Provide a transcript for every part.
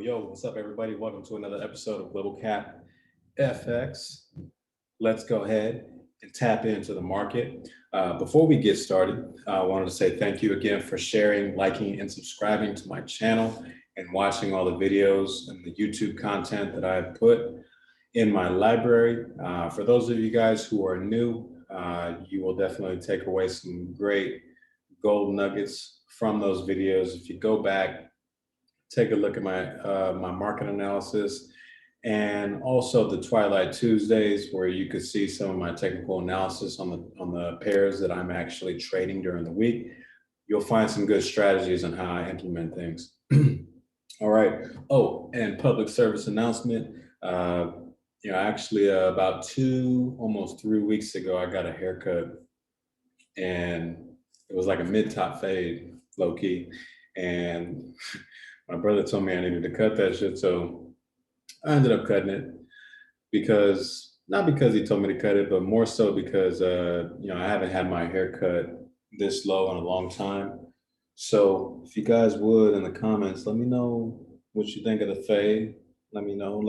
Yo, what's up, everybody? Welcome to another episode of Gbp FX. Let's go ahead and tap into the market. Before we get started, I wanted to say thank you again for sharing, liking, and subscribing to my channel and watching all the videos and the YouTube content that I've put in my library. For those of you guys who are new, you will definitely take away some great gold nuggets from those videos. If you go back, take a look at my market analysis, and also the Twilight Tuesdays, where you could see some of my technical analysis on the pairs that I'm actually trading during the week. You'll find some good strategies on how I implement things. All right. Oh, and public service announcement. Actually about almost 3 weeks ago, I got a haircut, and it was like a mid-top fade, low key, and my brother told me I needed to cut that shit, so I ended up cutting it not because he told me to cut it, but more so because I haven't had my hair cut this low in a long time. So if you guys would, in the comments, let me know what you think of the fade. Let me know.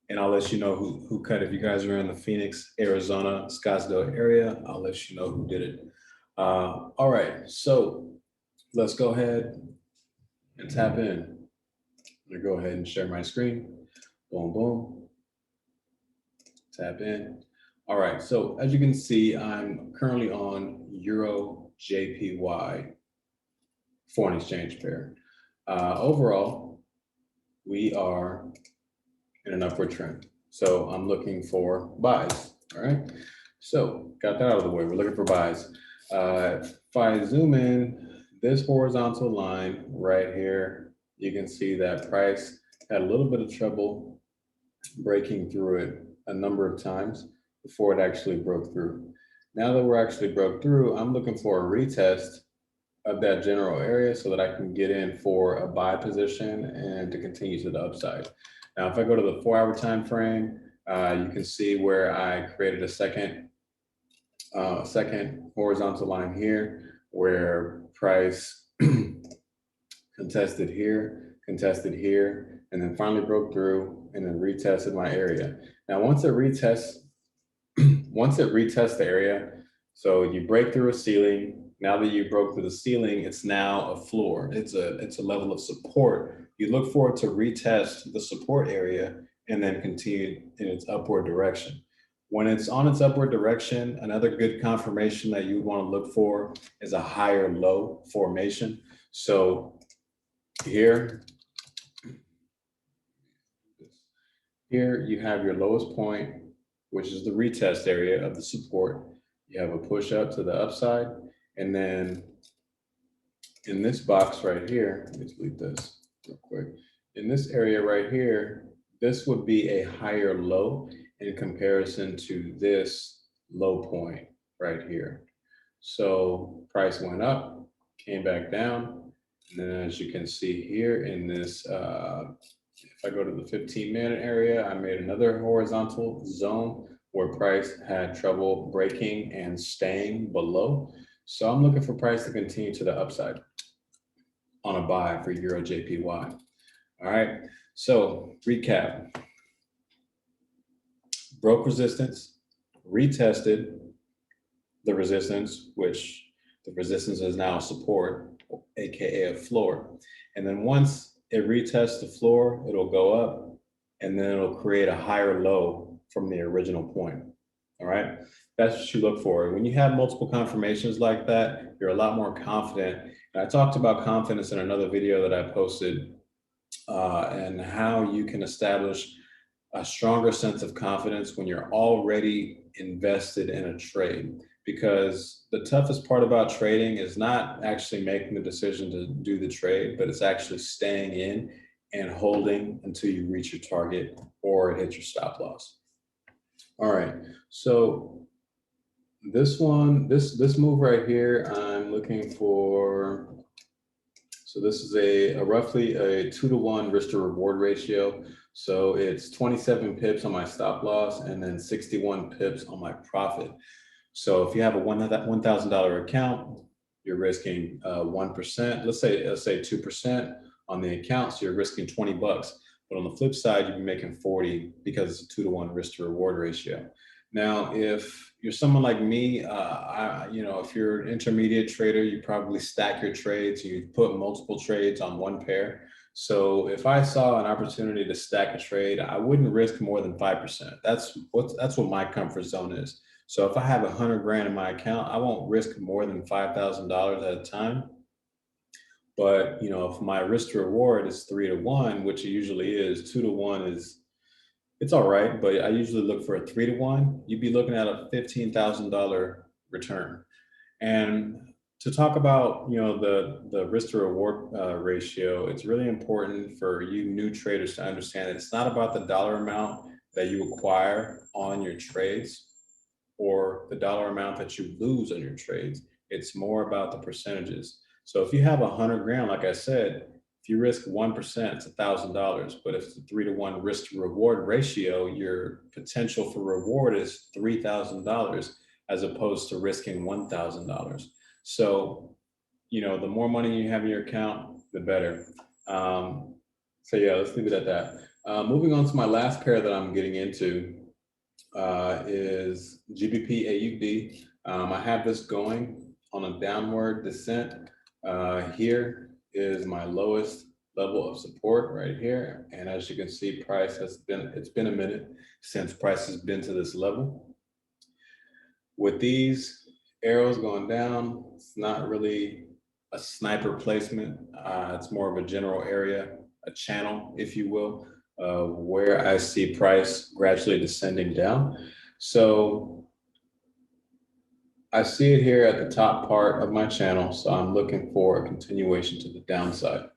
And I'll let you know who cut. If you guys are in the Phoenix, Arizona, Scottsdale area, I'll let you know who did it. All right, so let's go ahead and tap in. I'm gonna go ahead and share my screen. Boom, boom. Tap in. All right, so as you can see, I'm currently on EURJPY foreign exchange pair. Overall, we are in an upward trend. So I'm looking for buys, all right? So got that out of the way, we're looking for buys. If I zoom in, this horizontal line right here, you can see that price had a little bit of trouble breaking through it a number of times before it actually broke through. Now that we're actually broke through, I'm looking for a retest of that general area so that I can get in for a buy position and to continue to the upside. Now, if I go to the 4-hour time frame, you can see where I created a second horizontal line here, where price contested here, and then finally broke through and then retested my area. Now, once it retests the area, so you break through a ceiling. Now that you broke through the ceiling, it's now a floor. It's a level of support. You look for it to retest the support area and then continue in its upward direction. When it's on its upward direction, another good confirmation that you would want to look for is a higher low formation. So here you have your lowest point, which is the retest area of the support. You have a push up to the upside, and then in this box right here, let me delete this real quick. In this area right here, this would be a higher low in comparison to this low point right here. So price went up, came back down, and then as you can see here in this, if I go to the 15-minute area, I made another horizontal zone where price had trouble breaking and staying below. So I'm looking for price to continue to the upside on a buy for EURJPY. All right, so recap. Broke resistance, retested the resistance, which the resistance is now support, AKA a floor. And then once it retests the floor, it'll go up, and then it'll create a higher low from the original point. All right, that's what you look for. When you have multiple confirmations like that, you're a lot more confident. And I talked about confidence in another video that I posted, and how you can establish a stronger sense of confidence when you're already invested in a trade. Because the toughest part about trading is not actually making the decision to do the trade, but it's actually staying in and holding until you reach your target or hit your stop loss. All right, so this move right here, I'm looking for, so this is a roughly a 2-to-1 risk to reward ratio. So it's 27 pips on my stop loss and then 61 pips on my profit. So if you have a $1,000 account, you're risking 1%. Let's say 2% on the account, so you're risking 20 bucks. But on the flip side, you'd be making 40 because it's a 2-to-1 risk to reward ratio. Now, if you're someone like me, if you're an intermediate trader, you probably stack your trades. You put multiple trades on one pair. So if I saw an opportunity to stack a trade, I wouldn't risk more than 5%. That's what my comfort zone is. So if I have 100 grand in my account, I won't risk more than $5,000 at a time. But if my risk to reward is 3-to-1, which it usually is, 2-to-1 it's all right, but I usually look for a 3-to-1. You'd be looking at a $15,000 return. And to talk about the risk to reward ratio, it's really important for you new traders to understand that it's not about the dollar amount that you acquire on your trades or the dollar amount that you lose on your trades. It's more about the percentages. So if you have 100 grand, like I said, if you risk 1%, it's $1,000. But if it's a 3-to-1 risk to reward ratio, your potential for reward is $3,000 as opposed to risking $1,000. So, the more money you have in your account, the better. So yeah, let's leave it at that. Moving on to my last pair that I'm getting into is GBP Aud. I have this going on a downward descent. Here is my lowest level of support right here. And as you can see, it's been a minute since price has been to this level. With these arrows going down, it's not really a sniper placement. It's more of a general area, a channel, if you will, where I see price gradually descending down. So I see it here at the top part of my channel, so I'm looking for a continuation to the downside.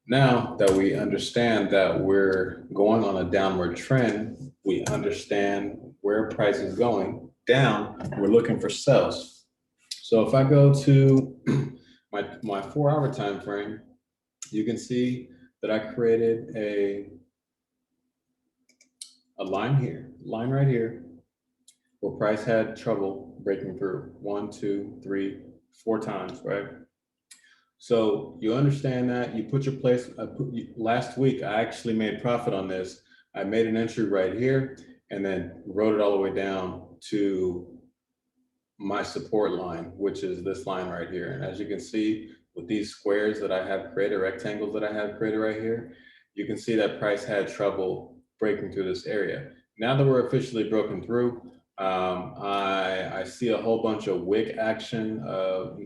Now that we understand that we're going on a downward trend, we understand where price is going down, we're looking for sells. So if I go to my 4-hour time frame, you can see that I created a line right here, where price had trouble breaking through 1, 2, 3, 4 times, right? So you understand that, you put your place, last week, I actually made profit on this. I made an entry right here and then wrote it all the way down to my support line, which is this line right here. And as you can see with these squares that I have created, rectangles that I have created right here, you can see that price had trouble breaking through this area. Now that we're officially broken through, I see a whole bunch of wick action of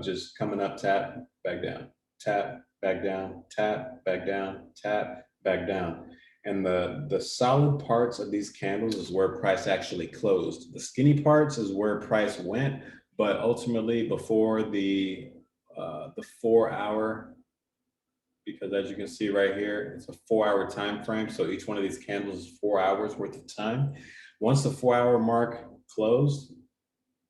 just coming up, tap, back down, tap, back down, tap, back down, tap, back down. And the solid parts of these candles is where price actually closed. The skinny parts is where price went, but ultimately before the 4-hour, because as you can see right here, it's a 4-hour time frame. So each one of these candles is 4 hours worth of time. Once the 4-hour mark closed,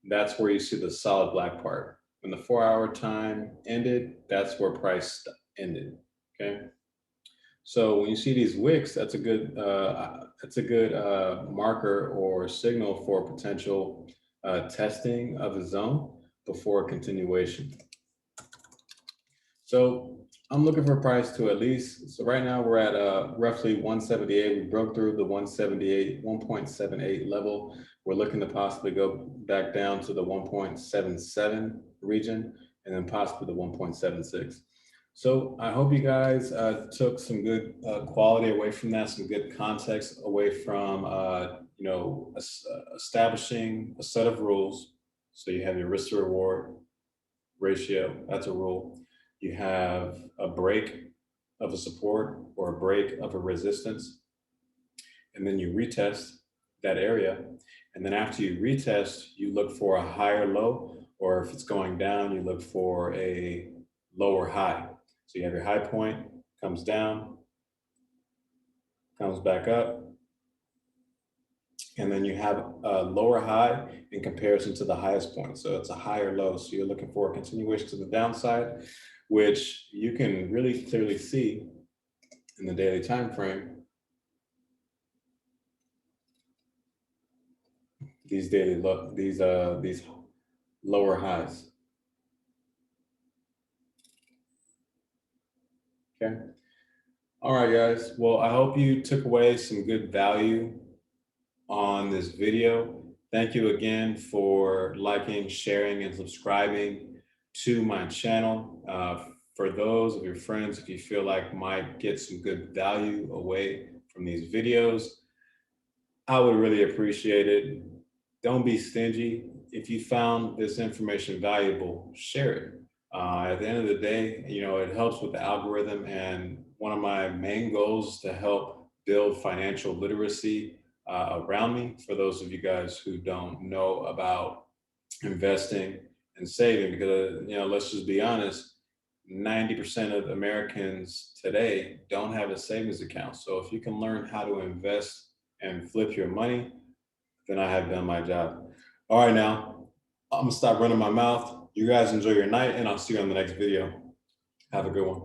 that's where you see the solid black part. When the 4-hour time ended, that's where price ended, okay? So when you see these wicks, that's a good marker or signal for potential testing of the zone before continuation. So I'm looking for price to at least, so right now we're at roughly 178. We broke through the 1.78 level. We're looking to possibly go back down to the 1.77 region and then possibly the 1.76. So I hope you guys took some good quality away from that, some good context away from, establishing a set of rules. So you have your risk to reward ratio, that's a rule. You have a break of a support or a break of a resistance, and then you retest that area. And then after you retest, you look for a higher low, or if it's going down, you look for a lower high. So you have your high point, comes down, comes back up, and then you have a lower high in comparison to the highest point. So it's a higher low. So you're looking for a continuation to the downside, which you can really clearly see in the daily time frame. These lower highs. Okay. All right, guys. Well, I hope you took away some good value on this video. Thank you again for liking, sharing, and subscribing to my channel. For those of your friends, if you feel like might get some good value away from these videos, I would really appreciate it. Don't be stingy. If you found this information valuable, share it. At the end of the day, it helps with the algorithm. And one of my main goals is to help build financial literacy around me. For those of you guys who don't know about investing and saving, because, let's just be honest, 90% of Americans today don't have a savings account. So if you can learn how to invest and flip your money, then I have done my job. All right, now I'm gonna stop running my mouth. You guys enjoy your night, and I'll see you on the next video. Have a good one.